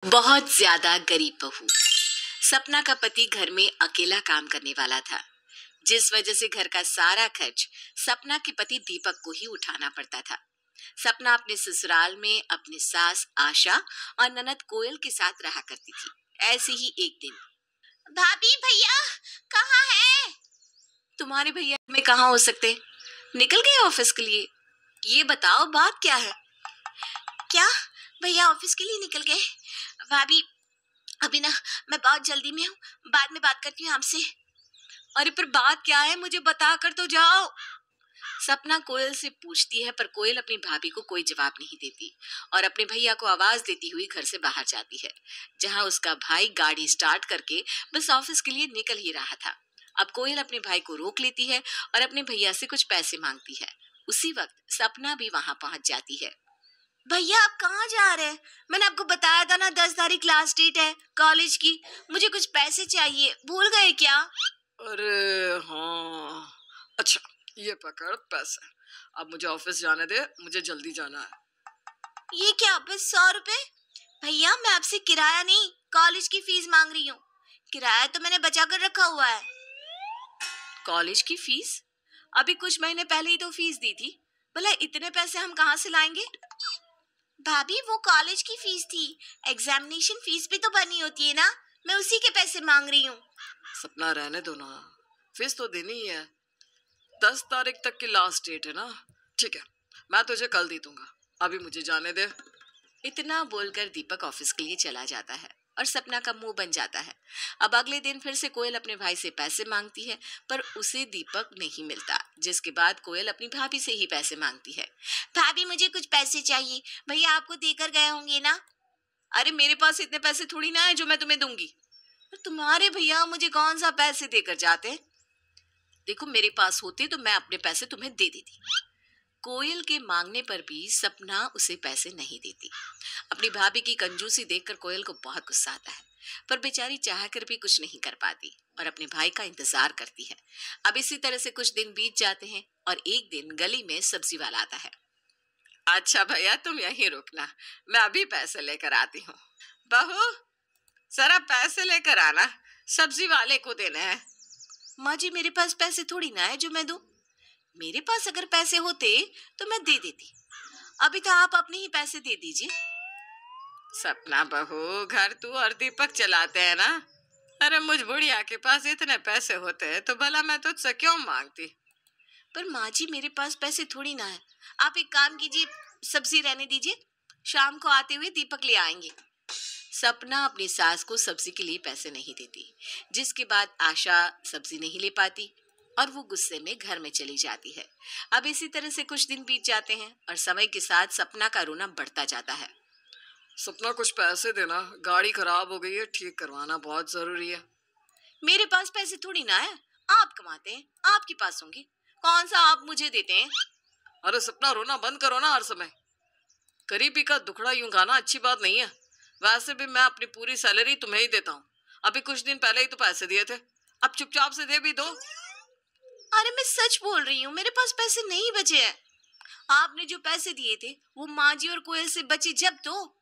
बहुत ज्यादा गरीब बहू। सपना का पति घर में अकेला काम करने वाला था, जिस वजह से घर का सारा खर्च सपना के पति दीपक को ही उठाना पड़ता था। सपना अपने ससुराल में अपनी सास आशा और ननद कोयल के साथ रहा करती थी। ऐसे ही एक दिन, भाभी भैया कहाँ है? तुम्हारे भैया में कहाँ हो सकते, निकल गए ऑफिस के लिए। ये बताओ बात क्या है? क्या भैया ऑफिस के लिए निकल गए? भाभी अभी ना मैं बहुत जल्दी में हूँ, बाद में बात करती हूँ आपसे। अरे पर बात क्या है, मुझे बता कर तो जाओ। सपना कोयल से पूछती है, पर कोयल अपनी भाभी को कोई जवाब नहीं देती और अपने भैया को आवाज देती हुई घर से बाहर जाती है, जहाँ उसका भाई गाड़ी स्टार्ट करके बस ऑफिस के लिए निकल ही रहा था। अब कोयल अपने भाई को रोक लेती है और अपने भैया से कुछ पैसे मांगती है। उसी वक्त सपना भी वहां पहुंच जाती है। भैया आप कहाँ जा रहे हैं? मैंने आपको बताया था ना 10 तारीख लास्ट डेट है कॉलेज की, मुझे कुछ पैसे चाहिए, भूल गए क्या? अरे हाँ, अच्छा ये पकड़ पैसे। अब मुझे ऑफिस जाने दे, मुझे जल्दी जाना है। ये क्या, बस 100 रुपए? भैया मैं आपसे किराया नहीं, कॉलेज की फीस मांग रही हूँ। किराया तो मैंने बचा कर रखा हुआ है। कॉलेज की फीस? अभी कुछ महीने पहले ही तो फीस दी थी, भला इतने पैसे हम कहाँ से लाएंगे? भाभी वो कॉलेज की फीस थी, एग्जामिनेशन फीस भी तो बनी होती है ना, मैं उसी के पैसे मांग रही हूँ। सपना रहने दो ना, फीस तो देनी ही है। 10 तारीख तक की लास्ट डेट है ना। ठीक है, मैं तुझे कल दे दूंगा, अभी मुझे जाने दे। इतना बोलकर दीपक ऑफिस के लिए चला जाता है और सपना का मुंह बन जाता है। अब अगले दिन फिर से कोयल अपने भाई से पैसे मांगती है, पर उसे दीपक नहीं मिलता, जिसके बाद कोयल अपनी भाभी से ही पैसे मांगती है। भाभी मुझे कुछ पैसे चाहिए, भैया आपको देकर गए होंगे ना। अरे मेरे पास इतने पैसे थोड़ी ना है जो मैं तुम्हें दूंगी। तुम्हारे भैया मुझे कौन सा पैसे देकर जाते? देखो मेरे पास होते तो मैं अपने पैसे तुम्हें दे देती। कोयल के मांगने पर भी सपना उसे पैसे नहीं देती। अपनी भाभी की कंजूसी देखकर कोयल को बहुत गुस्सा आता है, पर बेचारी चाहकर भी कुछ नहीं कर पाती और अपने भाई का इंतजार करती है। अब इसी तरह से कुछ दिन बीत जाते हैं और एक दिन गली में सब्जी वाला आता है। अच्छा भैया तुम यहीं रुकना, मैं अभी पैसे लेकर आती हूँ। बहू जरा पैसे लेकर आना, सब्जी वाले को देने हैं। माँ जी मेरे पास पैसे थोड़ी ना है जो मैं दूं। मेरे पास अगर पैसे होते तो मैं दे देती, अभी तो आप अपने ही पैसे दे दीजिए। सपना बहू, घर तू और दीपक चलाते हैं ना। अरे मुझ बुढ़िया के पास इतने पैसे होते हैं तो भला मैं तुझसे क्यों मांगती? पर माँ जी मेरे पास पैसे थोड़ी ना है, आप एक काम कीजिए, सब्जी रहने दीजिए, शाम को आते हुए दीपक ले आएंगे। सपना अपनी सास को सब्जी के लिए पैसे नहीं देती, जिसके बाद आशा सब्जी नहीं ले पाती और वो गुस्से में घर में चली जाती है। अब इसी तरह से कुछ दिन बीत जाते हैं और समय के साथ सपना का रोना बढ़ता जाता है। सपना कुछ पैसे देना, गाड़ी खराब हो गई है, ठीक करवाना बहुत जरूरी है। मेरे पास पैसे थोड़ी ना है, आप कमाते हैं, आपके पास होंगे, कौन सा आप मुझे देते हैं? अरे सपना रोना बंद करो ना हर समय। गरीबी का दुखड़ा यूं गाना अच्छी बात नहीं है। वैसे भी मैं अपनी पूरी सैलरी तुम्हें ही देता हूँ, अभी कुछ दिन पहले ही तो पैसे दिए थे, अब चुपचाप से दे भी दो। अरे मैं सच बोल रही हूँ, मेरे पास पैसे नहीं बचे हैं। आपने जो पैसे दिए थे वो माँ जी और कोयल से बचे जब, तो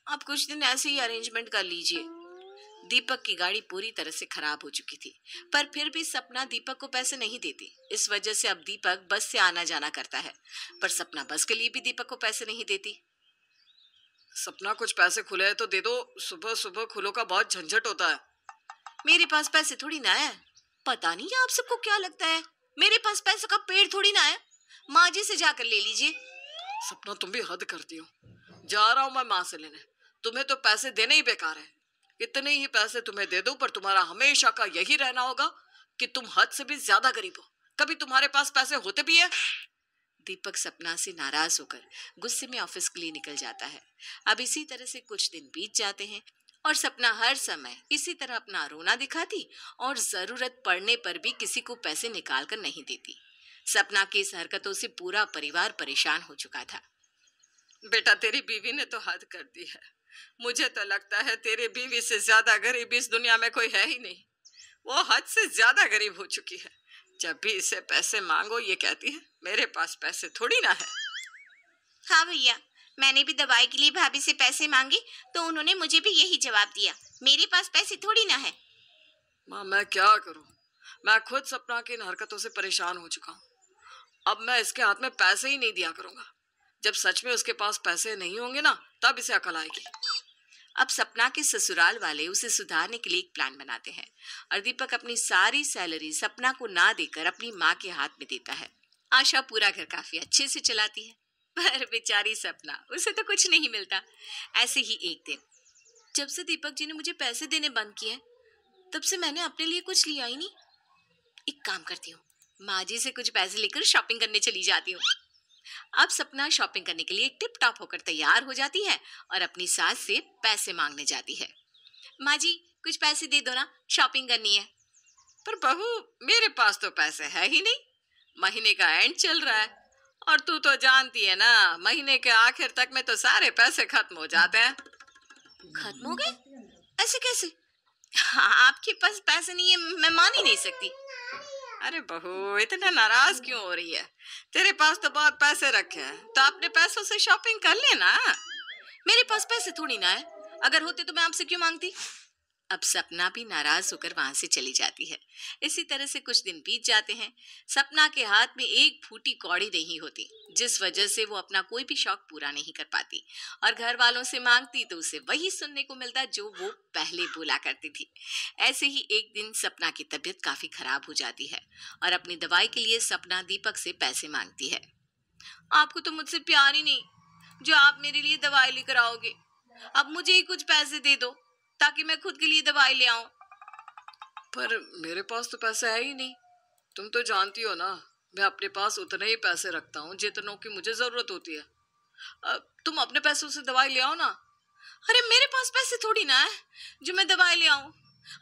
आप कुछ दिन ऐसे ही अरेंजमेंट कर लीजिए। दीपक की गाड़ी पूरी तरह से खराब हो चुकी थी, पर फिर भी सपना दीपक को पैसे नहीं देती। इस वजह से अब दीपक बस से आना जाना करता है, पर सपना बस के लिए भी दीपक को पैसे नहीं देती। सपना कुछ पैसे खुले हैं तो दे दो, सुबह सुबह खुलो का बहुत झंझट होता है। मेरे पास पैसे थोड़ी ना है, पता नहीं आप सबको क्या लगता है, मेरे पास पैसे का पेड़ थोड़ी ना है, माँ जी से जाकर ले लीजिए। सपना तुम भी हद करती हो, जा रहा हूँ मैं माँ से लेने, तुम्हें तो पैसे देने ही बेकार है। इतने ही पैसे तुम्हें दे दूं, पर तुम्हारा हमेशा का यही रहना होगा कि तुम हद से भी ज्यादा गरीब हो। कभी तुम्हारे पास पैसे होते भी है? दीपक सपना से नाराज होकर गुस्से में ऑफिस के लिए निकल जाता है। अब इसी तरह से कुछ दिन बीत जाते हैं और सपना हर समय इसी तरह अपना रोना दिखाती और जरूरत पड़ने पर भी किसी को पैसे निकाल कर नहीं देती। सपना की इस हरकतों से पूरा परिवार परेशान हो चुका था। बेटा तेरी बीवी ने तो हद कर दी है, मुझे तो लगता है तेरी बीवी से ज्यादा गरीब इस दुनिया में कोई है ही नहीं। वो हद से ज्यादा गरीब हो चुकी है। जब भी इसे पैसे मांगो ये कहती है मेरे पास पैसे थोड़ी ना है। हाँ भैया, मैंने भी दवाई के लिए भाभी से पैसे मांगे तो उन्होंने मुझे भी यही जवाब दिया, मेरे पास पैसे थोड़ी ना है। माँ मैं क्या करूं, मैं खुद सपना की इन हरकतों से परेशान हो चुका हूँ। अब मैं इसके हाथ में पैसे ही नहीं दिया करूंगा। जब सच में उसके पास पैसे नहीं होंगे ना, तब इसे अकल आएगी। अब सपना के ससुराल वाले उसे सुधारने के लिए एक प्लान बनाते हैं और दीपक अपनी सारी सैलरी सपना को ना देकर अपनी माँ के हाथ में देता है। आशा पूरा घर काफी अच्छे से चलाती है, पर बेचारी सपना, उसे तो कुछ नहीं मिलता। ऐसे ही एक दिन, जब से दीपक जी ने मुझे पैसे देने बंद किए हैं, तब से मैंने अपने लिए कुछ लिया ही नहीं। एक काम करती हूँ, माँ जी से कुछ पैसे लेकर शॉपिंग करने चली जाती हूँ। अब सपना शॉपिंग करने के लिए टिप टॉप होकर तैयार हो जाती है और अपनी सास से पैसे मांगने जाती है। माँ जी कुछ पैसे दे दो ना, शॉपिंग करनी है। पर बहू, मेरे पास तो पैसे है ही नहीं। महीने का एंड चल रहा है और तू तो जानती है ना, महीने के आखिर तक में तो सारे पैसे खत्म हो जाते हैं। खत्म हो गए? ऐसे कैसे? हाँ, आपके पास पैसे नहीं है, मैं मान ही नहीं सकती। अरे बहू, इतना नाराज क्यों हो रही है? तेरे पास तो बहुत पैसे रखे हैं, तो अपने पैसों से शॉपिंग कर लेना। मेरे पास पैसे थोड़ी ना है, अगर होते तो मैं आपसे क्यों मांगती। अब सपना भी नाराज होकर वहां से चली जाती है। इसी तरह से कुछ दिन बीत जाते हैं। सपना के हाथ में एक फूटी कौड़ी नहीं होती, जिस वजह से वो अपना कोई भी शौक पूरा नहीं कर पाती और घर वालों से मांगती तो उसे वही सुनने को मिलता जो वो पहले बोला करती थी। ऐसे ही एक दिन सपना की तबीयत काफी खराब हो जाती है और अपनी दवाई के लिए सपना दीपक से पैसे मांगती है। आपको तो मुझसे प्यार ही नहीं जो आप मेरे लिए दवाई लेकर आओगे। अब मुझे ही कुछ पैसे दे दो ताकि मैं खुद के लिए दवाई ले आऊं। पर मेरे पास तो पैसा है ही नहीं। तुम तो जानती हो ना, मैं अपने पास उतने ही पैसे रखता हूँ जितनों की मुझे जरूरत होती है। तुम अपने पैसों से दवाई ले आओ ना। अरे मेरे पास पैसे थोड़ी ना है जो मैं दवाई ले आऊं।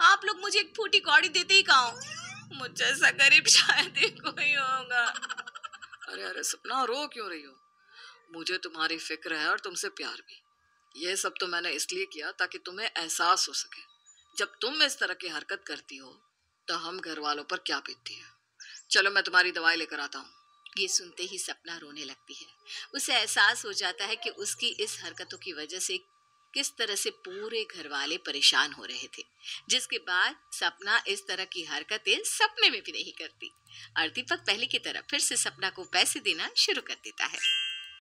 आप लोग मुझे एक फूटी कौड़ी देते ही कहाँ हो। मुझ जैसा गरीब शायद ही कोई होगा। अरे अरे सपना, रो क्यों रही हो? मुझे तुम्हारी फिक्र है और तुमसे प्यार भी। ये सब तो मैंने इसलिए किया ताकि तुम्हें एहसास हो सके, जब तुम इस तरह की हरकत करती हो तो हम घर वालों पर क्या बीतती है। चलो मैं तुम्हारी दवाई लेकर आता हूँ। ये सुनते ही सपना रोने लगती है। उसे एहसास हो जाता है कि उसकी इस हरकतों की वजह से किस तरह से पूरे घर वाले परेशान हो रहे थे, जिसके बाद सपना इस तरह की हरकतें सपने में भी नहीं करती और दीपक पहले की तरह फिर से सपना को पैसे देना शुरू कर देता है।